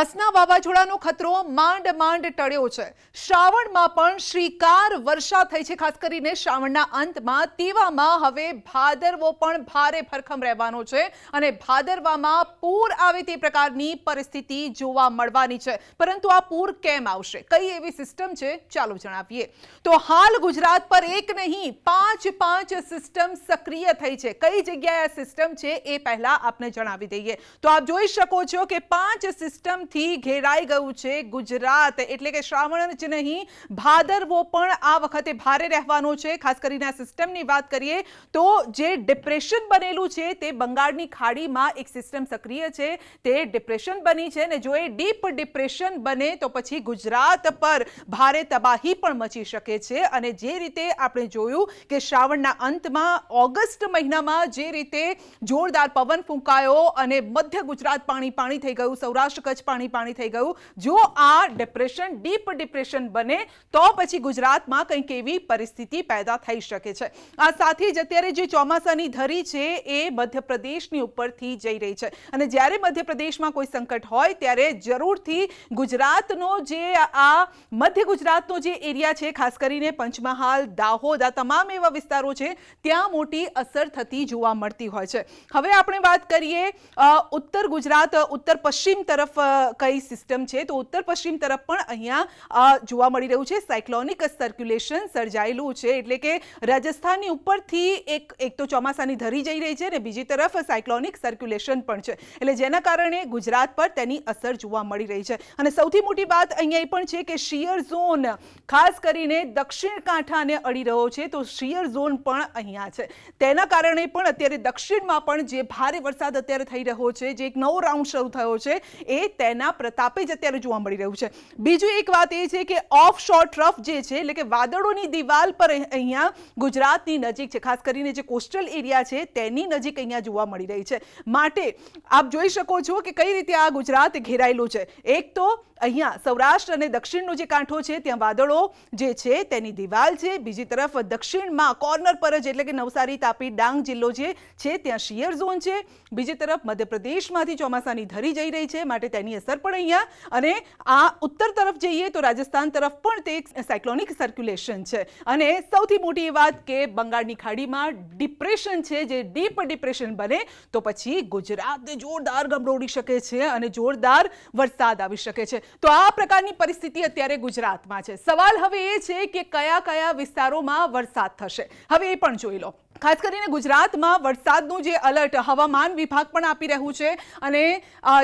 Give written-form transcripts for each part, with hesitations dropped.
હસના વાવાઝોડાનો ખતરો માંડ માંડ ટળ્યો છે। શ્રાવણમાં પણ શ્રીકાર વર્ષા થઈ છે, ખાસ કરીને શ્રાવણના અંતમાં। તેવામાં હવે ભાદરવો પણ ભારે ભરખમ રહેવાનો છે અને ભાદરવામાં પૂર આવે તે પ્રકારની પરિસ્થિતિ જોવા મળવાની છે। પરંતુ આ પૂર કેમ આવશે, કઈ એવી સિસ્ટમ છે, ચાલો જણાવીએ। તો હાલ ગુજરાત પર એક નહીં પાંચ સિસ્ટમ સક્રિય થઈ છે। કઈ જગ્યાએ આ સિસ્ટમ છે એ પહેલા આપને જણાવી દઈએ તો આપ જોઈ શકો છો કે 5 સિસ્ટમ થી ઘેરાઈ ગયું છે ગુજરાત। એટલે કે શ્રાવણ જ નહીં, ભાદરવો પણ આ વખતે ભારે રહેવાનો છે। ખાસ કરીને આ સિસ્ટમની વાત કરીએ તો જે ડિપ્રેશન બનેલું છે તે બંગાળની ખાડીમાં એક સિસ્ટમ સક્રિય છે, તે ડિપ્રેશન બની છે ને જો એ ડીપ ડિપ્રેશન બને તો પછી ગુજરાત પર ભારે તબાહી પણ મચી શકે છે। અને જે રીતે આપણે જોયું કે શ્રાવણના અંતમાં ઓગસ્ટ મહિનામાં જે રીતે જોરદાર પવન ફૂંકાયો અને મધ્ય ગુજરાત પાણી પાણી થઈ ગયું, સૌરાષ્ટ્ર કચ્છ પાણી પાણી થઈ ગયું। જો આ ડિપ્રેશન ડીપ ડિપ્રેશન બને તો પછી ગુજરાતમાં કંઈક એવી પરિસ્થિતિ પેદા થઈ શકે છે। આ સાથે જ અત્યારે જે ચોમાસાની ધરી છે એ મધ્યપ્રદેશની ઉપરથી જઈ રહી છે અને જ્યારે મધ્યપ્રદેશમાં કોઈ સંકટ હોય ત્યારે જરૂરથી ગુજરાતનો જે આ મધ્ય ગુજરાતનો જે એરિયા છે, ખાસ કરીને પંચમહાલ, દાહોદ, આ તમામ એવા વિસ્તારો છે ત્યાં મોટી અસર થતી જોવા મળતી હોય છે। હવે આપણે વાત કરીએ ઉત્તર ગુજરાત, ઉત્તર પશ્ચિમ તરફ કઈ સિસ્ટમ છે તો ઉત્તર પશ્ચિમ તરફ પણ અહીંયા જોવા મળી રહ્યું છે સાયક્લોનિક સર્ક્યુલેશન સર્જાયેલું છે। એટલે કે રાજસ્થાનની ઉપરથી એક તો ચોમાસાની ધરી જઈ રહી છે અને બીજી તરફ સાયક્લોનિક સર્ક્યુલેશન પણ છે, એટલે જેના કારણે ગુજરાત પર તેની અસર જોવા મળી રહી છે। અને સૌથી મોટી વાત અહીંયા એ પણ છે કે શિયર ઝોન ખાસ કરીને દક્ષિણ કાંઠાને અડી રહ્યો છે, તો શિયર ઝોન પણ અહીંયા છે। તેના કારણે પણ અત્યારે દક્ષિણમાં પણ જે ભારે વરસાદ અત્યારે થઈ રહ્યો છે, જે એક નવો રાઉન્ડ શરૂ થયો છે એ તેના પ્રતાપે જ અત્યારે જોવા મળી રહ્યું છે। બીજું એક વાત એ છે કે ઓફ શોર ટ્રફ જે છે, એટલે કે વાદળોની દિવાલ પર અહીંયા ગુજરાતની નજીક છે, ખાસ કરીને જે કોસ્ટલ એરિયા છે તેની નજીક અહીંયા જોવા મળી રહી છે। માટે આપ જોઈ શકો છો કે કઈ રીતે આ ગુજરાત ઘેરાયેલું છે। એક તો અહીંયા સૌરાષ્ટ્ર અને દક્ષિણનો જે કાંઠો છે ત્યાં વાદળો જે છે તેની દિવાલ છે, બીજી તરફ દક્ષિણમાં કોર્નર પર જ એટલે કે નવસારી, તાપી, ડાંગ જિલ્લો જે છે ત્યાં શિયર ઝોન છે, બીજી તરફ મધ્યપ્રદેશમાંથી ચોમાસાની ધરી જઈ રહી છે માટે તેની અસર પણ અહીંયા, અને આ ઉત્તર તરફ જઈએ તો રાજસ્થાન તરફ પણ તે એક સાયક્લોનિક સર્ક્યુલેશન છે। અને સૌથી મોટી વાત કે બંગાળની ખાડીમાં ડિપ્રેશન છે, જે ડીપ ડિપ્રેશન બને તો પછી ગુજરાતને જોરદાર ગમરોડી શકે છે અને જોરદાર વરસાદ આવી શકે છે। તો આ પ્રકારની પરિસ્થિતિ અત્યારે ગુજરાતમાં છે। સવાલ હવે એ છે કે કયા કયા વિસ્તારોમાં વરસાદ થશે, હવે એ પણ જોઈ લો। ખાસ કરીને ગુજરાતમાં વરસાદનું જે અલર્ટ હવામાન વિભાગ પણ આપી રહ્યું છે અને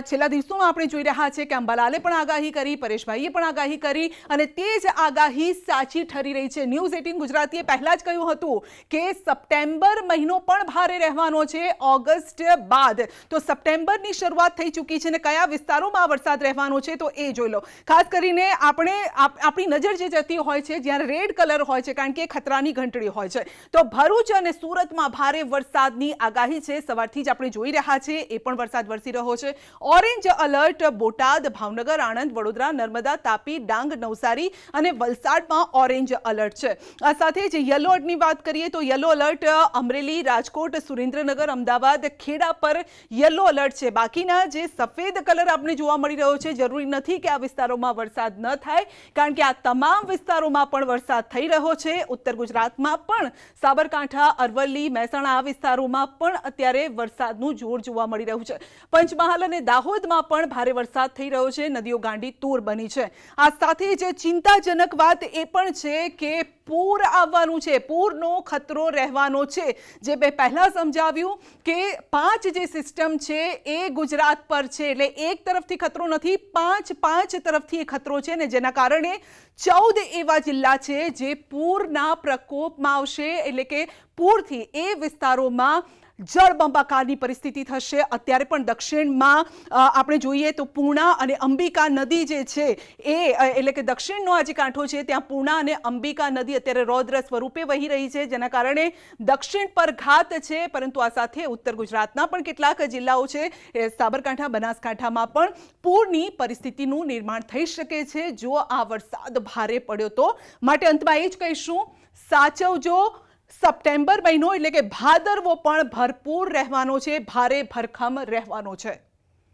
છેલ્લા દિવસોમાં આપણે જોઈ રહ્યા છે કે અંબાલાલે પણ આગાહી કરી, પરેશભાઈએ પણ આગાહી કરી અને તે જ આગાહી સાચી ઠરી રહી છે। ન્યૂઝ 18 ગુજરાતીએ પહેલા જ કહ્યું હતું કે સપ્ટેમ્બર મહિનો પણ ભારે રહેવાનો છે ઓગસ્ટ બાદ। તો સપ્ટેમ્બરની શરૂઆત થઈ ચૂકી છે અને કયા વિસ્તારોમાં વરસાદ રહેવાનો છે તો એ જોઈ લો। ખાસ કરીને આપણી નજર જે જતી હોય છે જ્યારે રેડ કલર હોય છે, કારણ કે ખતરાની ઘંટડી હોય છે, તો ભરૂચ અને સુરતમાં ભારે વરસાદની આગાહી છે। સવારથી જ આપણે જોઈ રહ્યા છે એ પણ વરસાદ વરસી રહ્યો છે। ઓરેન્જ અલર્ટ બોટાદ, ભાવનગર, આણંદ, વડોદરા, નર્મદા, તાપી, ડાંગ, નવસારી અને વલસાડમાં ઓરેન્જ અલર્ટ છે। આ સાથે જ યલો અલર્ટની વાત કરીએ તો યલો અલર્ટ અમરેલી, રાજકોટ, સુરેન્દ્રનગર, અમદાવાદ, ખેડા પર યલો અલર્ટ છે। બાકીના જે સફેદ કલર આપણે જોવા મળી રહ્યો છે, જરૂરી નથી કે આ વિસ્તારોમાં વરસાદ ન થાય, કારણ કે આ તમામ વિસ્તારોમાં પણ વરસાદ થઈ રહ્યો છે। ઉત્તર ગુજરાતમાં પણ સાબરકાંઠા, અરવલ્લી, મહેસાણા આ વિસ્તારોમાં પણ અત્યારે વરસાદનું જોર જોવા મળી રહ્યું છે। પંચમહાલ અને દાહોદમાં પણ ભારે વરસાદ થઈ રહ્યો છે, નદીઓ ગાંડી તૂર બની છે। આ સાથે જ ચિંતાજનક વાત એ પણ છે કે પૂર આવવાનું છે, પૂરનો ખતરો રહેવાનો છે। જે મેં પહેલા સમજાવ્યું કે 5 જે સિસ્ટમ છે એ ગુજરાત પર છે, એટલે એક તરફથી ખતરો નથી, 5 તરફથી એ ખતરો છે ને જેના કારણે 14 એવા જિલ્લા છે જે પૂરના પ્રકોપમાં આવશે, એટલે કે પૂરથી એ વિસ્તારોમાં જળબંબાકારની પરિસ્થિતિ થશે। અત્યારે પણ દક્ષિણમાં આપણે જોઈએ તો પૂર્ણા અને અંબિકા નદી જે છે એ એટલે કે દક્ષિણનો આ જે કાંઠો છે ત્યાં પૂર્ણા અને અંબિકા નદી અત્યારે રૌદ્ર સ્વરૂપે વહી રહી છે, જેના કારણે દક્ષિણ પર ઘાત છે। પરંતુ આ સાથે ઉત્તર ગુજરાતના પણ કેટલાક જિલ્લાઓ છે, સાબરકાંઠા, બનાસકાંઠામાં પણ પૂરની પરિસ્થિતિનું નિર્માણ થઈ શકે છે જો આ વરસાદ ભારે પડ્યો તો। માટે અંતમાં એ જ કહીશું, સાચવજો। સપ્ટેમ્બર મહિનો એટલે કે ભાદરવો પણ ભરપૂર રહેવાનો છે, ભારે ભરખમ રહેવાનો છે।